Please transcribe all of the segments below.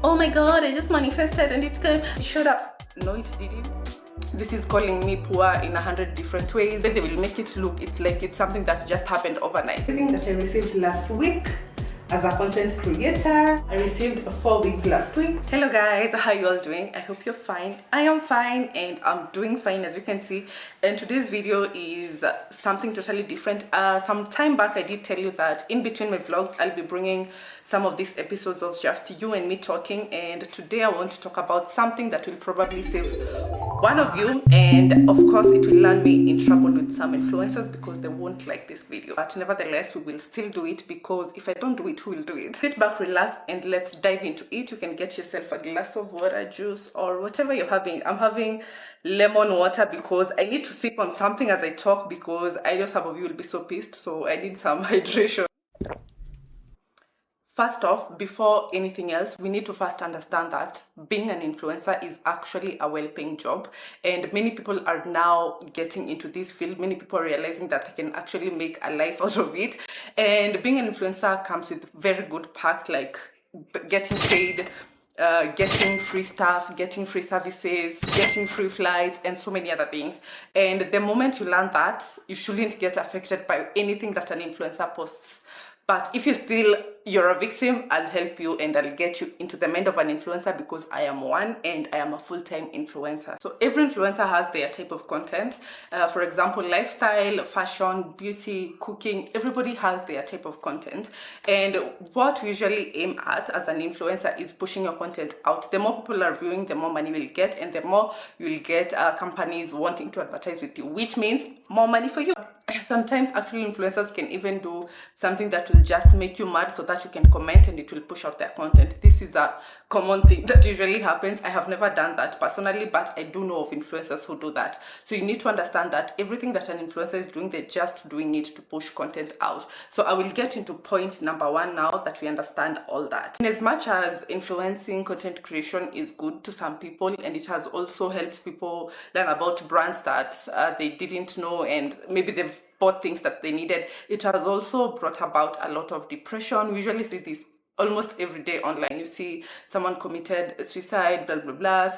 oh my god, I just manifested and it came. Shut up. No, it didn't. This is calling me poor in 100 different ways. They will make it look, it's like it's something that just happened overnight. Everything that I received last week as a content creator, I received 4 weeks last week. Hello guys, how you all doing? I hope you're fine. I am fine and I'm doing fine, as you can see. And today's video is something totally different. Some time back I did tell you that in between my vlogs I'll be bringing some of these episodes of just you and me talking, and today I want to talk about something that will probably save one of you, and of course it will land me in trouble with some influencers because they won't like this video, but nevertheless we will still do it, because if I don't do it, who will do it? Sit back, relax, and let's dive into it. You can get yourself a glass of water, juice, or whatever you're having. I'm having lemon water because I need to sip on something as I talk, because I know some of you will be so pissed, so I need some hydration. First off, before anything else, we need to first understand that being an influencer is actually a well-paying job, and many people are now getting into this field. Many people are realizing that they can actually make a life out of it, and being an influencer comes with very good perks like getting paid, getting free stuff, getting free services, getting free flights, and so many other things. And the moment you learn that, you shouldn't get affected by anything that an influencer posts. But if you're a victim, I'll help you and I'll get you into the mind of an influencer, because I am one and I am a full-time influencer. So every influencer has their type of content. For example, lifestyle, fashion, beauty, cooking, everybody has their type of content. And what we usually aim at as an influencer is pushing your content out. The more people are viewing, the more money you'll get, and the more you'll get companies wanting to advertise with you, which means more money for you. Sometimes actually influencers can even do something that will just make you mad so that you can comment and it will push out their content. This is a common thing that usually happens. I have never done that personally, but I do know of influencers who do that. So you need to understand that everything that an influencer is doing, they're just doing it to push content out. So I will get into point number 1 now that we understand all that. In as much as influencing content creation is good to some people, and it has also helped people learn about brands that they didn't know, and maybe they've bought things that they needed, it has also brought about a lot of depression. We usually see this almost every day online. You see someone committed suicide, blah blah blah,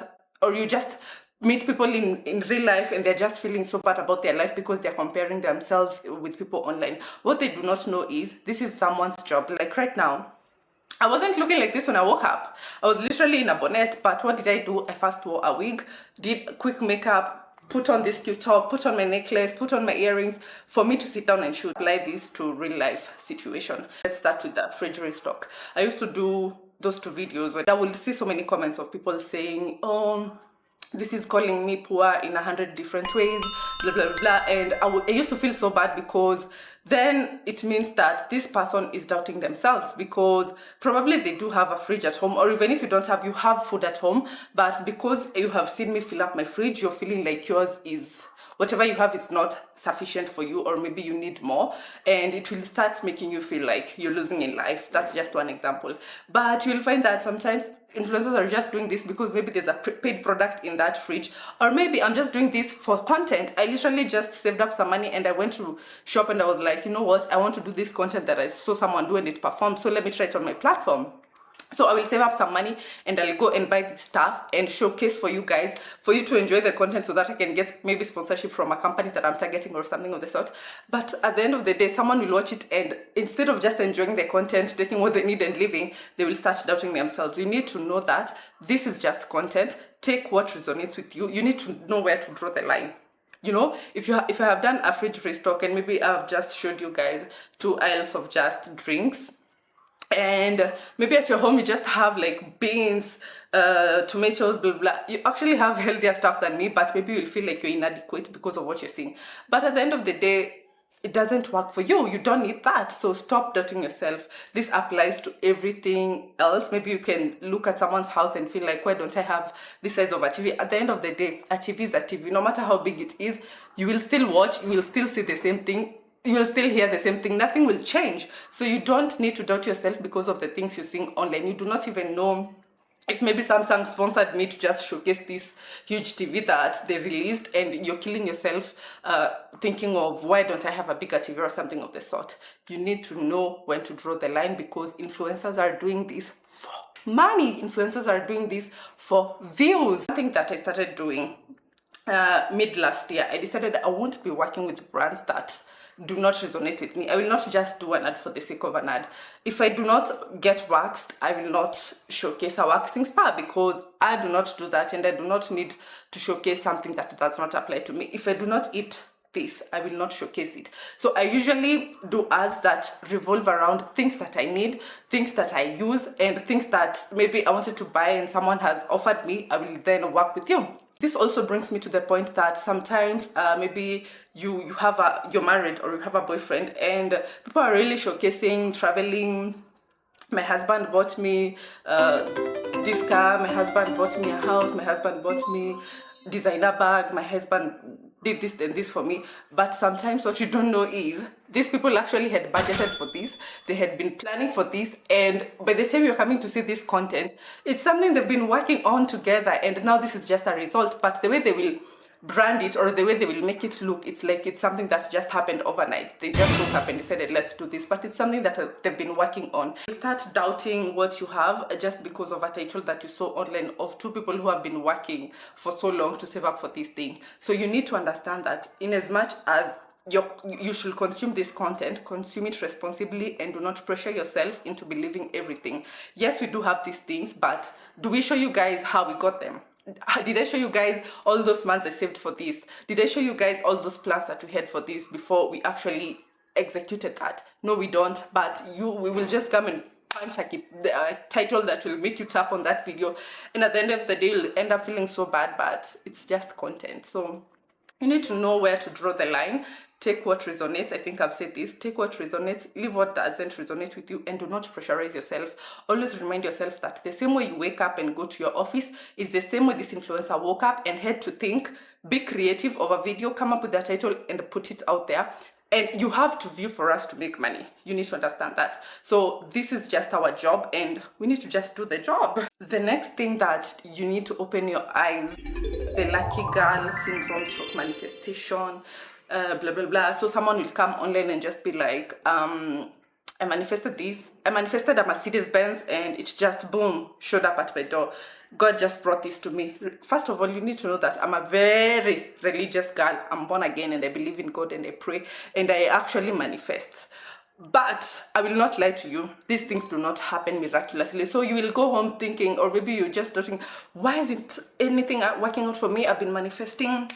or you just meet people in real life and they're just feeling so bad about their life because they're comparing themselves with people online. What they do not know is this is someone's job. Like right now, I wasn't looking like this when I woke up. I was literally in a bonnet, but what did I do? I first wore a wig, did quick makeup, put on this cute top, put on my necklace, put on my earrings for me to sit down and shoot. Apply this to real life situation. Let's start with the fridge restock. I used to do those 2 videos where I will see so many comments of people saying, oh, this is calling me poor in 100 different ways, blah blah blah, blah. And I used to feel so bad, because then it means that this person is doubting themselves, because probably they do have a fridge at home, or even if you don't have, you have food at home, but because you have seen me fill up my fridge, you're feeling like yours is, whatever you have is not sufficient for you, or maybe you need more, and it will start making you feel like you're losing in life. That's just one example. But you'll find that sometimes influencers are just doing this because maybe there's a paid product in that fridge, or maybe I'm just doing this for content. I literally just saved up some money and I went to shop and I was like, you know what, I want to do this content that I saw someone do and it performed, so let me try it on my platform. So I will save up some money and I'll go and buy this stuff and showcase for you guys, for you to enjoy the content, so that I can get maybe sponsorship from a company that I'm targeting or something of the sort. But at the end of the day, someone will watch it, and instead of just enjoying the content, taking what they need and leaving, they will start doubting themselves. You need to know that this is just content. Take what resonates with you. You need to know where to draw the line. You know, if I have done a fridge restock and maybe I've just showed you guys 2 aisles of just drinks, and maybe at your home you just have like beans, tomatoes, blah blah, you actually have healthier stuff than me, but maybe you'll feel like you're inadequate because of what you're seeing. But at the end of the day, it doesn't work for you. You don't need that. So stop doubting yourself. This applies to everything else. Maybe you can look at someone's house and feel like, why don't I have this size of a TV? At the end of the day, a TV is a TV. No matter how big it is, you will still watch, you will still see the same thing, you will still hear the same thing. Nothing will change. So you don't need to doubt yourself because of the things you're seeing online. You do not even know if maybe Samsung sponsored me to just showcase this huge TV that they released, and you're killing yourself thinking of, why don't I have a bigger TV or something of the sort. You need to know when to draw the line, because influencers are doing this for money. Influencers are doing this for views. Something that I started doing mid last year, I decided I won't be working with brands that do not resonate with me. I will not just do an ad for the sake of an ad. If I do not get waxed, I will not showcase a waxing spa, because I do not do that, and I do not need to showcase something that does not apply to me. If I do not eat this, I will not showcase it. So I usually do ads that revolve around things that I need, things that I use, and things that maybe I wanted to buy and someone has offered me. I will then work with you. This also brings me to the point that sometimes maybe you're married or you have a boyfriend, and people are really showcasing traveling. My husband bought me this car, my husband bought me a house, my husband bought me designer bag, my husband did this and this for me. But sometimes what you don't know is these people actually had budgeted for this, they had been planning for this, and by the time you're coming to see this content, it's something they've been working on together, and now this is just a result. But the way they will brand it, or the way they will make it look, it's like it's something that just happened overnight. They just woke up and decided, let's do this. But it's something that they've been working on. You start doubting what you have just because of a title that you saw online of two people who have been working for so long to save up for this thing. So you need to understand that in as much as you should consume this content, consume it responsibly, and do not pressure yourself into believing everything. Yes, we do have these things, but do we show you guys how we got them? Did I show you guys all those months I saved for this? Did I show you guys all those plans that we had for this before we actually executed that? No, we don't. But we will just come and punch a title that will make you tap on that video, and at the end of the day, you'll end up feeling so bad. But it's just content. So you need to know where to draw the line. Take what resonates. I think I've said this. Take what resonates, leave what doesn't resonate with you, and do not pressurize yourself. Always remind yourself that the same way you wake up and go to your office is the same way this influencer woke up and had to think, be creative of a video, come up with a title and put it out there. And you have to view for us to make money. You need to understand that. So this is just our job, and we need to just do the job. The next thing that you need to open your eyes, the lucky girl syndrome stroke manifestation, blah blah blah. So someone will come online and just be like, I manifested this. I manifested a Mercedes Benz, and it just boom showed up at my door. God just brought this to me. First of all, you need to know that I'm a very religious girl. I'm born again, and I believe in God, and I pray, and I actually manifest. But I will not lie to you, these things do not happen miraculously. So you will go home thinking, or maybe you're just doubting, why isn't anything working out for me? I've been manifesting.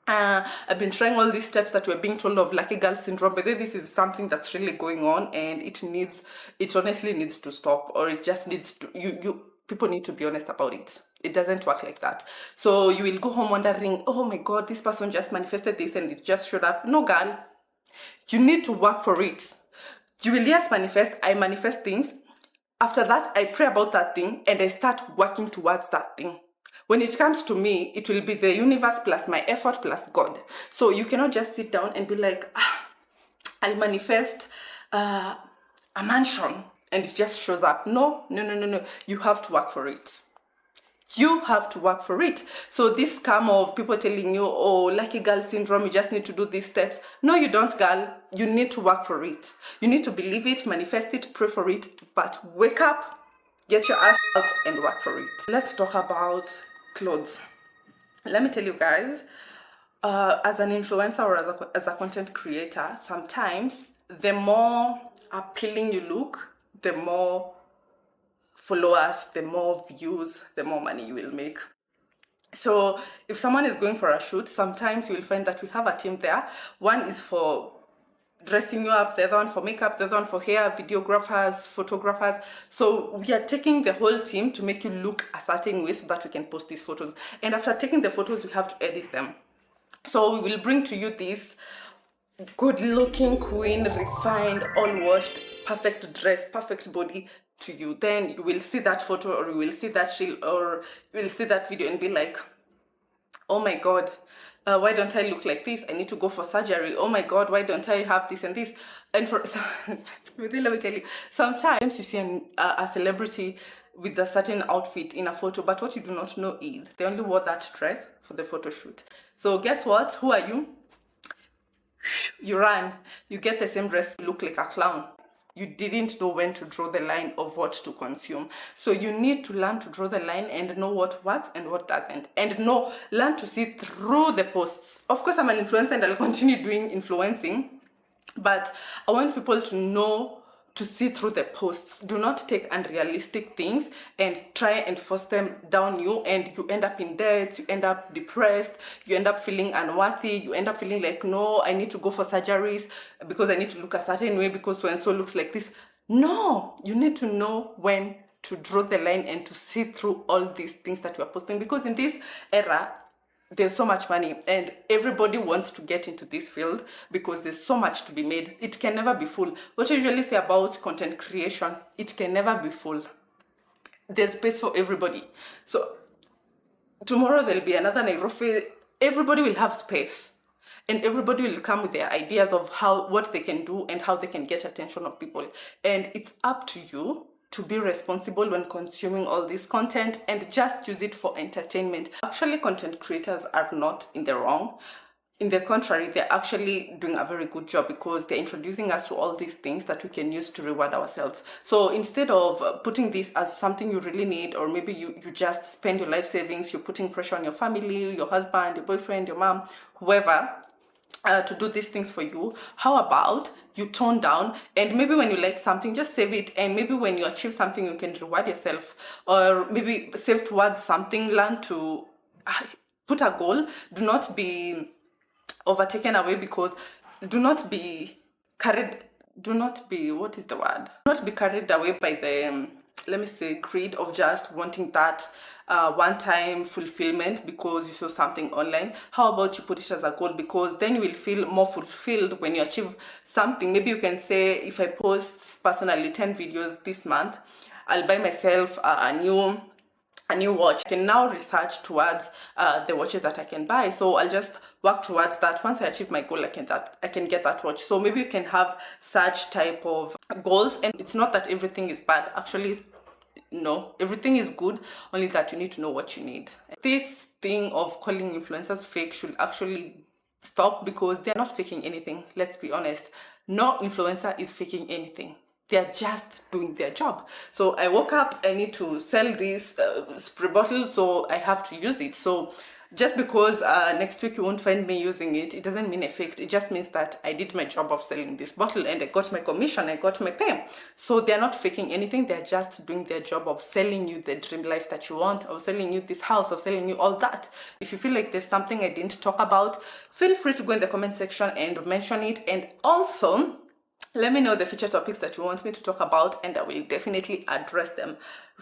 I've been trying all these steps that we're being told of lucky girl syndrome, but this is something that's really going on, and it honestly needs to stop, or it just needs to, people need to be honest about it. It doesn't work like that. So you will go home wondering, oh my God, this person just manifested this and it just showed up. No, girl, you need to work for it. You will just manifest. I manifest things. After that, I pray about that thing and I start working towards that thing. When it comes to me, it will be the universe plus my effort plus God. So you cannot just sit down and be like, I'll manifest a mansion and it just shows up. No. You have to work for it. You have to work for it. So this scam of people telling you, oh, lucky girl syndrome, you just need to do these steps. No, you don't, girl. You need to work for it. You need to believe it, manifest it, pray for it, but wake up, get your ass out and work for it. Let's talk about clothes. Let me tell you guys, as an influencer or as a content creator, sometimes the more appealing you look, the more followers, the more views, the more money you will make. So if someone is going for a shoot, sometimes you will find that we have a team there. One is for dressing you up, the other one for makeup, the other one for hair, videographers, photographers. So we are taking the whole team to make you look a certain way so that we can post these photos. And after taking the photos, we have to edit them. So we will bring to you this good looking queen, refined, all washed, perfect dress, perfect body to you. Then you will see that photo, or you will see that reel, or you will see that video and be like, oh my God, why don't I look like this? I need to go for surgery. Oh my God, why don't I have this and this? And for let me tell you, sometimes you see a celebrity with a certain outfit in a photo, but what you do not know is they only wore that dress for the photo shoot. So guess what? Who are you? You run. You get the same dress, you look like a clown. you didn't know when to draw the line of what to consume. So you need to learn to draw the line and know what works and what doesn't, and learn to see through the posts. Of course, I'm an influencer and I'll continue doing influencing, but I want people to know to see through the posts. Do not take unrealistic things and try and force them down you, and you end up in debt, you end up depressed, you end up feeling unworthy, you end up feeling like, no, I need to go for surgeries because I need to look a certain way because so and so looks like this. No, you need to know when to draw the line and to see through all these things that you are posting, because in this era there's so much money and everybody wants to get into this field because there's so much to be made. It can never be full. What I usually say about content creation, it can never be full. There's space for everybody. So tomorrow there'll be another Nairobi. Everybody will have space and everybody will come with their ideas of what they can do and how they can get attention of people. And it's up to you to be responsible when consuming all this content and just use it for entertainment. Actually, content creators are not in the wrong. In the contrary, they're actually doing a very good job because they're introducing us to all these things that we can use to reward ourselves. So instead of putting this as something you really need, or maybe you just spend your life savings, you're putting pressure on your family, your husband, your boyfriend, your mom, whoever, to do these things for you, how about you tone down, and maybe when you like something, just save it, and maybe when you achieve something, you can reward yourself, or maybe save towards something. Learn to put a goal. Do not be overtaken away, because do not be carried away by the let me say greed of just wanting that one-time fulfillment because you saw something online. How about you put it as a goal, because then you will feel more fulfilled when you achieve something. Maybe you can say, if I post personally 10 videos this month, I'll buy myself a new watch. I can now research towards the watches that I can buy. So I'll just work towards that. Once I achieve my goal, I can get that watch. So maybe you can have such type of goals. And it's not that everything is bad. Actually, no, everything is good, only that you need to know what you need. This thing of calling influencers fake should actually stop, because they're not faking anything. Let's be honest. No influencer is faking anything. They're just doing their job. So I woke up, I need to sell this spray bottle, so I have to use it. So just because next week you won't find me using it, it doesn't mean I faked. It just means that I did my job of selling this bottle and I got my commission, I got my pay. So they're not faking anything. They're just doing their job of selling you the dream life that you want, of selling you this house, of selling you all that. If you feel like there's something I didn't talk about, feel free to go in the comment section and mention it. And also, let me know the future topics that you want me to talk about, and I will definitely address them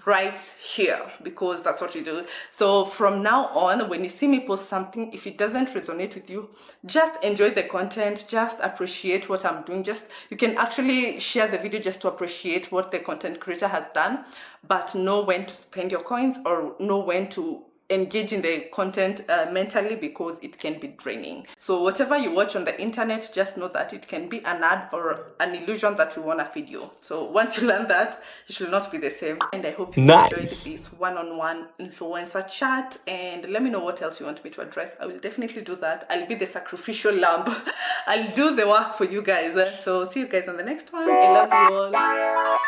right here, because that's what we do. So from now on, when you see me post something, if it doesn't resonate with you, just enjoy the content, just appreciate what I'm doing. You can actually share the video just to appreciate what the content creator has done, but know when to spend your coins, or know when to engage in the content mentally, because it can be draining. So whatever you watch on the internet, just know that it can be an ad or an illusion that we want to feed you. So once you learn that, it should not be the same. And I hope you enjoyed this one-on-one influencer chat, and let me know what else you want me to address. I will definitely do that. I'll be the sacrificial lamb. I'll do the work for you guys. So see you guys on the next one. I love you all.